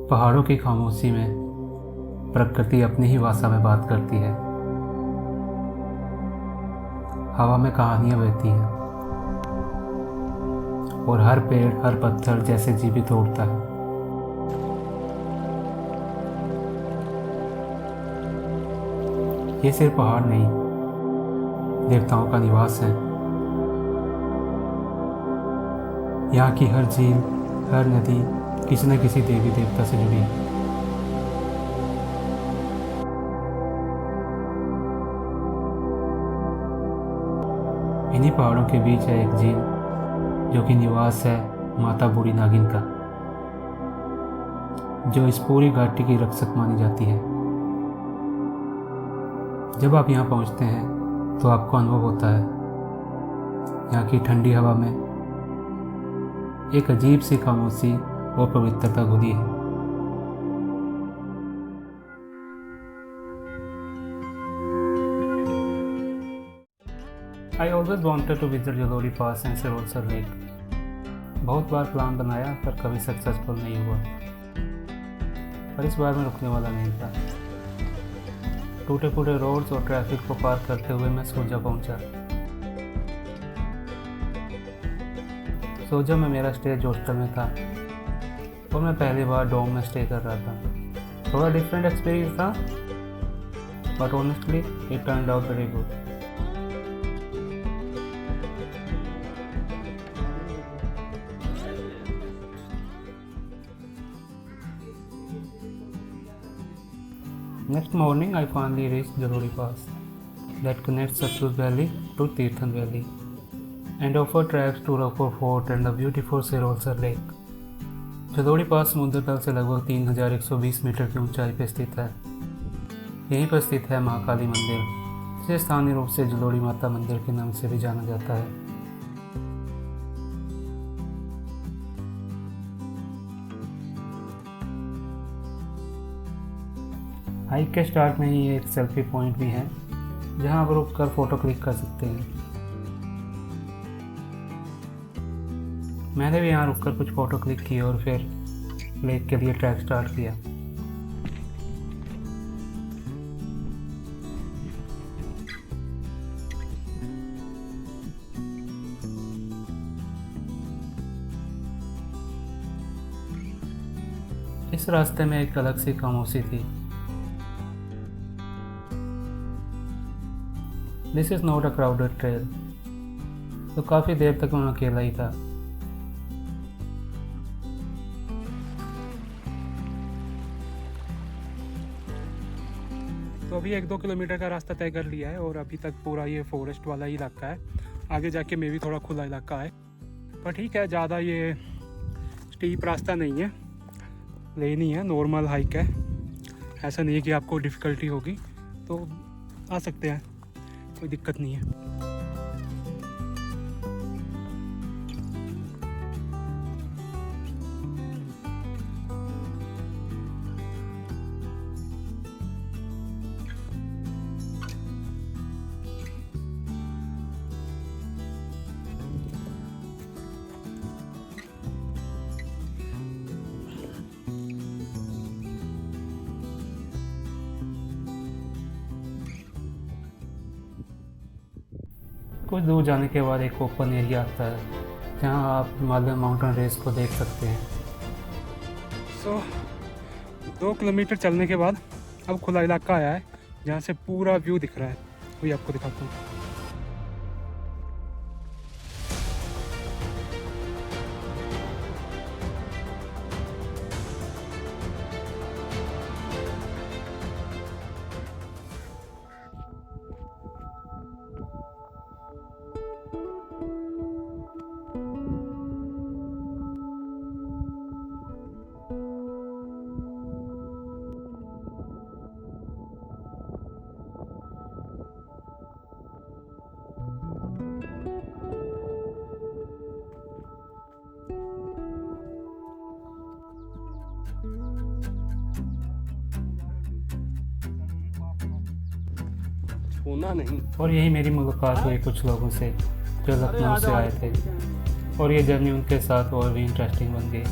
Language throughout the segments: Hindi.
पहाड़ों की खामोशी में प्रकृति अपनी ही भाषा में बात करती है। हवा में कहानियां बहती हैं और हर पेड़ हर पत्थर जैसे जीवित उठता है। ये सिर्फ पहाड़ नहीं, देवताओं का निवास है। यहाँ की हर झील, हर नदी किसी न किसी देवी देवता से जुड़ी है। इन्हीं पहाड़ों के बीच है एक झील जो कि निवास है माता बूढ़ी नागिन का, जो इस पूरी घाटी की रक्षक मानी जाती है। जब आप यहाँ पहुँचते हैं तो आपको अनुभव होता है यहाँ की ठंडी हवा में एक अजीब सी खामोशी और पवित्रता घुली है। I always wanted to visit Jalori pass and Sirolsar lake. बहुत बार प्लान बनाया पर कभी सक्सेसफुल नहीं हुआ, पर इस बार मैं रुकने वाला नहीं था। टूटे फूटे रोड्स और ट्रैफिक को पार करते हुए मैं सोजा पहुंचा। सोजा में मेरा स्टे हॉस्टल में था और मैं पहली बार डोम में स्टे कर रहा था। थोड़ा डिफरेंट एक्सपीरियंस था, but honestly it turned out very good. Next morning, I finally reached Jalori Pass that connects Satluj Valley to Tirthan Valley and offered tracks to Rampur Fort and the beautiful Sirolsar Lake. Jalori pass समुद्र तल से लगभग 3120 मीटर की ऊंचाई पर स्थित है। यहीं पर स्थित है महाकाली मंदिर, जिसे स्थानीय रूप से जलोड़ी माता मंदिर के नाम से भी जाना जाता है। हाइक के स्टार्ट में ही एक सेल्फी पॉइंट भी है जहां आप रुक कर फोटो क्लिक कर सकते हैं। मैंने भी यहाँ रुककर कुछ फ़ोटो क्लिक किए और फिर लेक के लिए ट्रैक स्टार्ट किया। इस रास्ते में एक अलग सी खामोशी थी। This is not a crowded trail, तो काफ़ी देर तक मैं अकेला ही था। तो अभी 1-2 किलोमीटर का रास्ता तय कर लिया है और अभी तक पूरा ये फॉरेस्ट वाला ही इलाका है। आगे जाके मे भी थोड़ा खुला इलाका है, पर ठीक है, ज़्यादा ये स्टीप रास्ता नहीं है, प्लेन ही है, नॉर्मल हाइक है। ऐसा नहीं है कि आपको डिफ़िकल्टी होगी, तो आ सकते हैं, कोई दिक्कत नहीं है। कुछ दूर जाने के बाद एक ओपन एरिया आता है जहां आप हिमालयन माउंटेन रेस को देख सकते हैं। 2 किलोमीटर चलने के बाद अब खुला इलाका आया है जहां से पूरा व्यू दिख रहा है, वही आपको दिखाता हूँ। होना नहीं। और यही मेरी मुलाकात हुई कुछ लोगों से जो लखनऊ से आए थे, और ये जर्नी उनके साथ और भी इंटरेस्टिंग बन गई।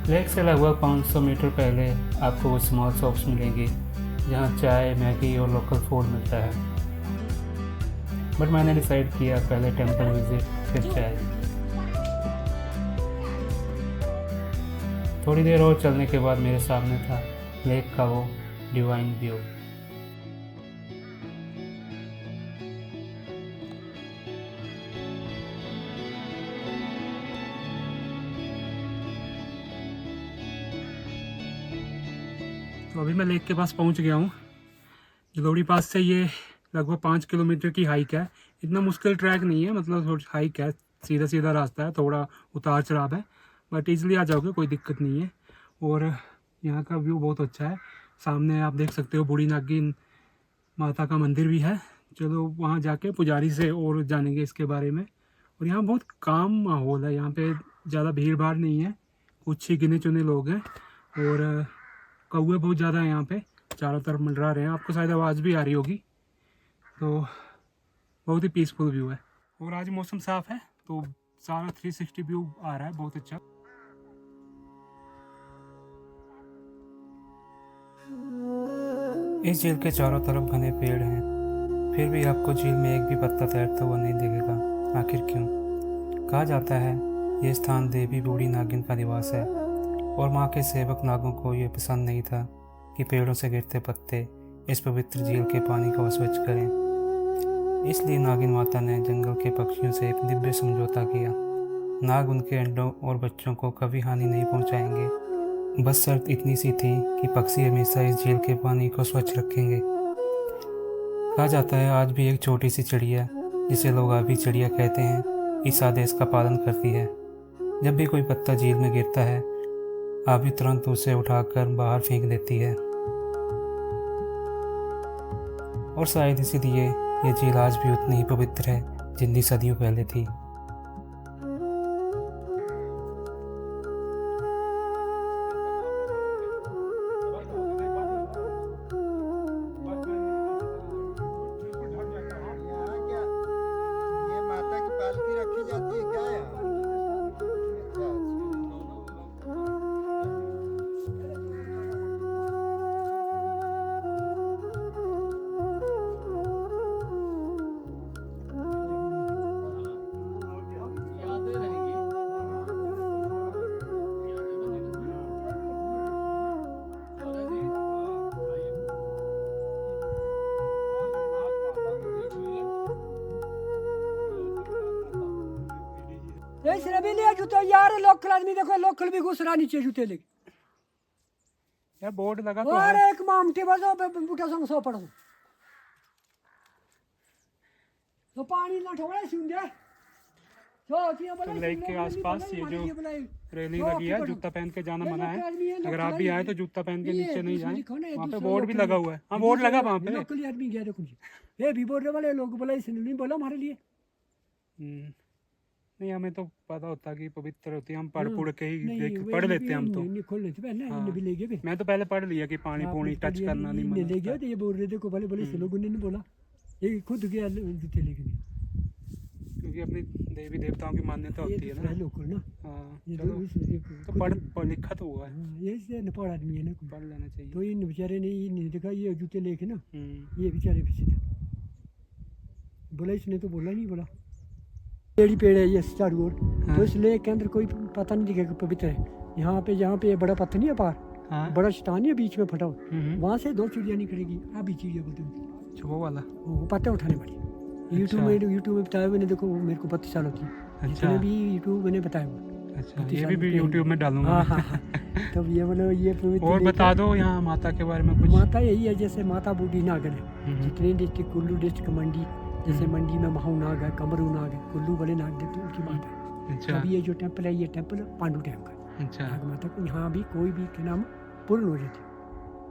लेक से लगभग 500 मीटर पहले आपको कुछ स्मॉल शॉप्स मिलेंगी जहाँ चाय, मैगी और लोकल फूड मिलता है। बट मैंने डिसाइड किया पहले टेंपल विजिट फिर चाय। थोड़ी देर और चलने के बाद मेरे सामने था लेक का वो डिवाइन व्यू। तो अभी मैं लेक के पास पहुंच गया हूँ। जलोड़ी पास से ये लगभग 5 किलोमीटर की हाइक है। इतना मुश्किल ट्रैक नहीं है, मतलब थोड़ी हाइक है, सीधा सीधा रास्ता है, थोड़ा उतार चढ़ाव है, बट ईजिली आ जाओगे, कोई दिक्कत नहीं है। और यहाँ का व्यू बहुत अच्छा है। सामने आप देख सकते हो बूढ़ी नागिन माता का मंदिर भी है। चलो वहाँ जाके पुजारी से और जानेंगे इसके बारे में। और यहाँ बहुत काम माहौल है, यहाँ पे ज़्यादा भीड़ भाड़ नहीं है, कुछ ही गिने चुने लोग हैं। और कौवे बहुत ज़्यादा है यहाँ पे, चारों तरफ मंडरा रहे हैं। आपको शायद आवाज़ भी आ रही होगी। तो बहुत ही पीसफुल व्यू है। और आज मौसम साफ़ है तो सारा 360 व्यू आ रहा है, बहुत अच्छा। इस झील के चारों तरफ घने पेड़ हैं, फिर भी आपको झील में एक भी पत्ता तैरता हुआ नहीं दिखेगा। आखिर क्यों? कहा जाता है ये स्थान देवी बूढ़ी नागिन का निवास है और माँ के सेवक नागों को ये पसंद नहीं था कि पेड़ों से गिरते पत्ते इस पवित्र झील के पानी को अस्वच्छ करें। इसलिए नागिन माता ने जंगल के पक्षियों से एक दिव्य समझौता किया। नाग उनके अंडों और बच्चों को कभी हानि नहीं पहुंचाएंगे। बस शर्त इतनी सी थी कि पक्षी हमेशा इस झील के पानी को स्वच्छ रखेंगे। कहा जाता है आज भी एक छोटी सी चिड़िया, जिसे लोग आबी चिड़िया कहते हैं, इस आदेश का पालन करती है। जब भी कोई पत्ता झील में गिरता है, आबी तुरंत उसे उठाकर बाहर फेंक देती है। और शायद इसीलिए ये झील आज भी उतनी ही पवित्र है जितनी सदियों पहले थी। इसने भी लिया जूते यार, लोकल आदमी देखो, लोकल भी घुस रहा नीचे जूते लेके। यार बोर्ड लगा तो और है। एक मामटी बजो बुटा संग सो पड़ो तो पानी ना ठोड़ा सुन दे। तो लेक के आसपास ये जो रेलिंग लगी है, जूता पहन के जाना मना है। अगर आप भी आए तो जूता पहन के नीचे नहीं जाए। वहाँ पे बोर्ड भी लगा हुआ है। हाँ बोर्ड लगा वहाँ पे। लोकल आदमी गया देखो जी, ये भी बोल रहे वाले लोग बोला, इसने नहीं बोला हमारे लिए। नहीं, हमें तो पता होता कि पवित्र होती है, हम पढ़ के ही पढ़ लेते हैं हम तो। मैं तो पहले पढ़ लिया कि पानी पूनी टच करना नहीं मना। ले गया तो ये बोल रहे थे को बोले बोले से लोगों ने नहीं बोला, ये खुद गया जूते लेके। क्योंकि अपनी देवी देवताओं की मान्यता होती है ना लोकल ना। हाँ तो पढ़ लिखा तो हुआ है, ये से नेपाल आदमी है ना, पढ़ लेना चाहिए। तो इन बेचारे ने ये नहीं देखा, ये जूते लेके ना ये बेचारे पीछे थे। बोला इसने तो बोला नहीं, बोला पेड़ी पेड़ है ये चारों ओर। तो इस लेक के अंदर कोई पता नहीं दिखेगा पवित्र है। यहाँ पे जहाँ पे बड़ा पत्थर नहीं है पार, बड़ा शैतान है बीच में फटा हुआ, वहाँ से 2 चिड़िया निकलेगी। अभी चिड़िया बोलते हैं वो वाला, वो पत्ते उठाने वाली। यूट्यूब में बताया मैंने, देखो मेरे को 32 साल होती है, इसने भी यूट्यूब मैंने बताया हुआ। अच्छा, ये भी यूट्यूब में डालूंगा। हाँ। तब ये मतलब ये पवित्र। और बता दो यहाँ माता के बारे में कुछ। माता यही है, जैसे माता बूढ़ी नागन है। जितने डिस्ट्रिक्ट, कुल्लू डिस्ट्रिक्ट, मंडी, जैसे मंडी में महाऊ नाग है, कमरू नाग है, कुल्लू बड़े नाग देते उनकी माता है। अच्छा। अभी ये जो टेम्पल है, ये टेम्पल पांडु डैम का। अच्छा। नाग माता को यहाँ भी कोई भी के नाम पूर्ण हो जाती है।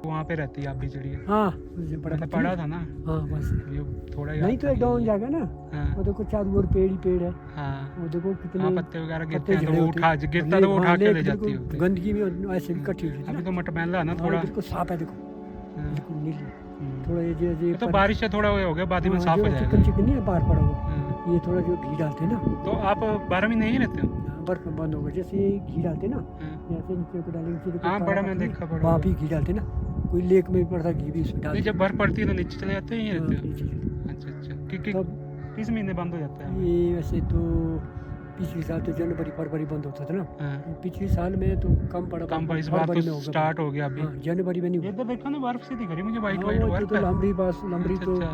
वहाँ पे रहती है आप भी चिड़िया? हाँ, पढ़ा था ना। हाँ बस ये थोड़ा नहीं तो डाउन जाएगा ना। वो देखो चारों ओर पेड़ ही पेड़ है। वो देखो कितने पत्ते वगैरह गिरते हैं तो वो गिरता तो वो उठा के ले जाती है। गंदगी में ऐसे भी इकट्ठी हो जाती है। अभी तो मटमैला है ना थोड़ा, बिल्कुल साफ है, देखो बिल्कुल नीली। थोड़ा ये तो बारिश से थोड़ा हो गया, बाद में साफ हो जाएगा। चिकन नहीं है, बाहर पड़ा हुआ। ये थोड़ा जो घी डालते हैं ना, तो आप 12 महीने नहीं रहते हो? बर्फ बंद होगा, जैसे घी डालते हैं ना, ऐसे नीचे को डालेंगे सीधे हाँ, बड़ा मैं देखा, बड़ा वहाँ भी घी डालते ना, कोई लेक में भी पड़ता घी भी उसमें नहीं, डालते। जब बर्फ पड़ती है तो नीचे चले जाते हैं, यहीं रहते हो? नीचे। अच्छा। तब किस महीने बंद हो जाता है? ये वैसे तो पिछले साल तो जनवरी फरवरी बंद होता था ना, हाँ। पिछले साल में तो कम पड़ा, कम पर इस बार फरवरी में तो होगा। स्टार्ट हो गया अभी। हाँ, जनवरी में नहीं ये हुआ। तो देखो ना, बर्फ सी दिख रही मुझे, वाइट हाँ, वाइट वो बर्फ तो है। लंबरी तो अच्छा।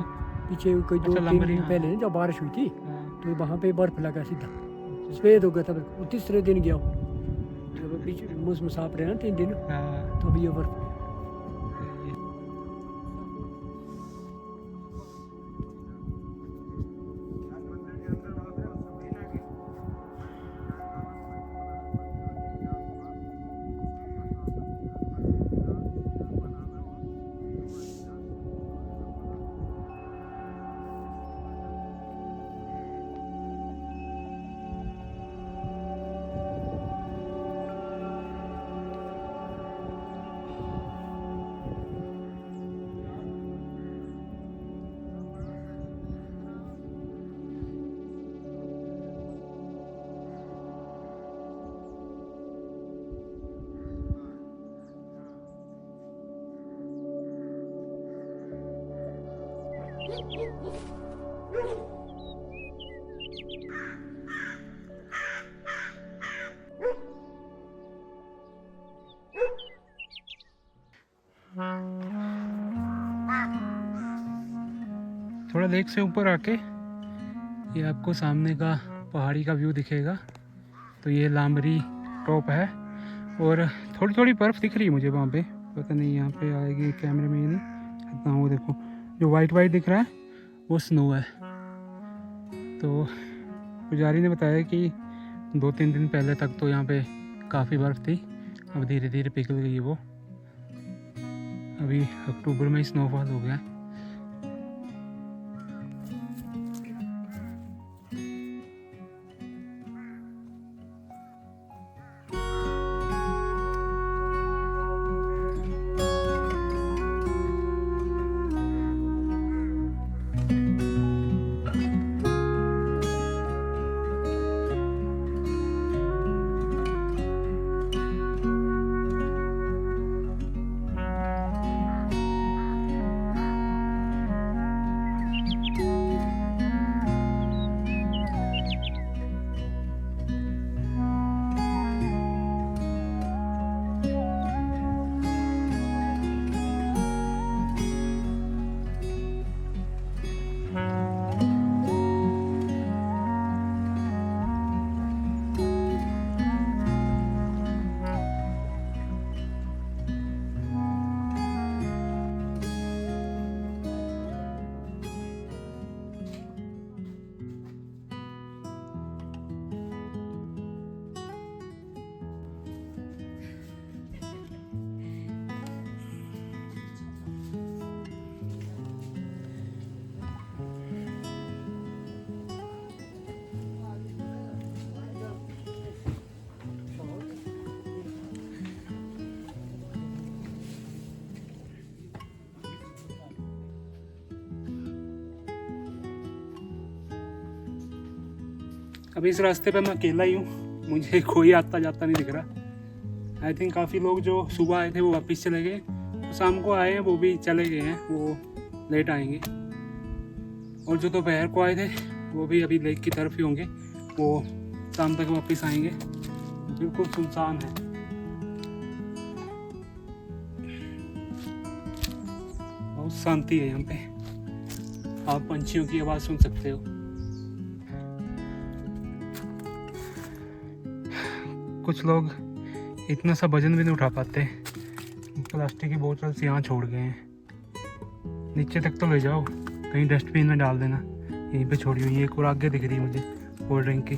पीछे कोई अच्छा, 2-3 लंबरी, दिन हाँ। पहले ना जब बारिश हुई थी, हाँ। तो वहाँ पे बर्फ लगा सीधा, सफेद हो गया था बिल्कुल। तीसरे दिन गया हूँ, जब बीच मौसम साफ रहे ना 3 दिन, हाँ। तो अभी ये बर्फ। थोड़ा लेक से ऊपर आके ये आपको सामने का पहाड़ी का व्यू दिखेगा। तो ये लामरी टॉप है, और थोड़ी थोड़ी बर्फ़ दिख रही है मुझे वहाँ पे, पता नहीं यहाँ पे आएगी कैमरे में, ये नहीं इतना। वो देखो जो वाइट वाइट दिख रहा है वो स्नो है। तो पुजारी ने बताया कि 2-3 दिन पहले तक तो यहाँ पे काफ़ी बर्फ़ थी, अब धीरे धीरे पिघल गई है वो। अभी अक्टूबर में स्नोफॉल हो गया है। अभी इस रास्ते पे मैं अकेला ही हूँ, मुझे कोई आता जाता नहीं दिख रहा। आई थिंक काफ़ी लोग जो सुबह आए थे वो वापस चले गए, तो शाम को आए हैं वो भी चले गए हैं, वो लेट आएंगे। और जो दोपहर को आए थे वो भी अभी लेक की तरफ ही होंगे, वो शाम तक वापस आएंगे। बिल्कुल सुनसान है। बहुत शांति है यहाँ पे, आप पंछियों की आवाज़ सुन सकते हो। कुछ लोग इतना सा वजन भी नहीं उठा पाते, प्लास्टिक की बोतल से यहाँ छोड़ गए हैं। नीचे तक तो ले जाओ, कहीं डस्टबिन में डाल देना, यहीं पे छोड़ी हुई है। एक और आगे दिख रही है मुझे कोल्ड ड्रिंक की।